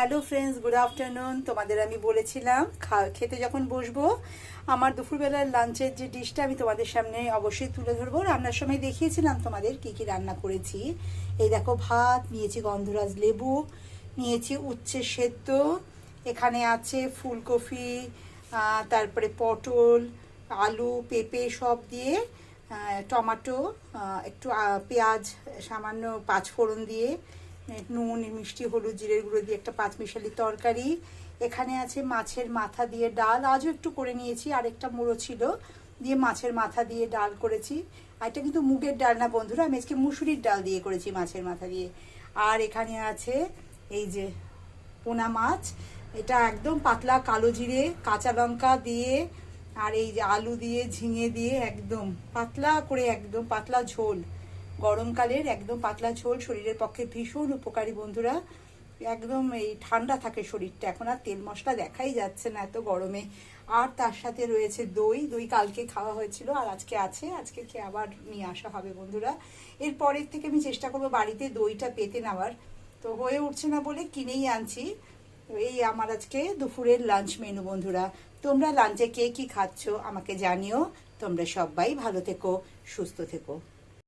Hello friends, good afternoon. তোমাদের আমি বলেছিলাম খেতে যখন বসবো আমার দুপুরবেলার লাঞ্চের যে ডিশটা আমি তোমাদের সামনে অবশ্যই তুলে ধরবো। রান্নার সময় দেখিয়েছিলাম তোমাদের কি কি রান্না করেছি। এই দেখো, ভাত নিয়েছি, গন্ধরাজ লেবু নিয়েছি, উচ্ছে সেদ্ধ, এখানে আছে ফুলকপি, তারপরে পটল, আলু, পেঁপে সব দিয়ে, টমেটো, একটু পেঁয়াজ, সামান্য পাঁচফোড়ন দিয়ে, নুন, মিষ্টি, হলুদ, জিরের গুঁড়ো দিয়ে একটা পাঁচমিশালি তরকারি। এখানে আছে মাছের মাথা দিয়ে ডাল, আজও একটু করে নিয়েছি, আরেকটা মুড়ো ছিল দিয়ে মাছের মাথা দিয়ে ডাল করেছি। আর এটা কিন্তু মুগের ডাল না বন্ধুরা, আমি আজকে মুসুরির ডাল দিয়ে করেছি মাছের মাথা দিয়ে। আর এখানে আছে এই যে পোনা মাছ, এটা একদম পাতলা কালো জিরে কাঁচা লঙ্কা দিয়ে, আর এই যে আলু দিয়ে, ঝিঙে দিয়ে, একদম পাতলা করে, একদম পাতলা ঝোল, গরমকালের একদম পাতলা ঝোল, শরীরের পক্ষে ভীষণ উপকারী বন্ধুরা। একদম এই ঠান্ডা থাকে শরীরটা, এখন আর তেল মশলা দেখাই যাচ্ছে না এত গরমে। আর তার সাথে রয়েছে দই, দই কালকে খাওয়া হয়েছিল আর আজকে আছে, আজকে খেয়ে আবার নিয়ে আসা হবে বন্ধুরা। এরপরের থেকে আমি চেষ্টা করবো বাড়িতে দইটা পেতে নেওয়ার, তো হয়ে উঠছে না বলে কিনেই আনছি। এই আমার আজকে দুপুরের লাঞ্চ মেনু বন্ধুরা। তোমরা লাঞ্চে কে কি খাচ্ছ আমাকে জানিও। তোমরা সবাই ভালো থেকো, সুস্থ থেকো।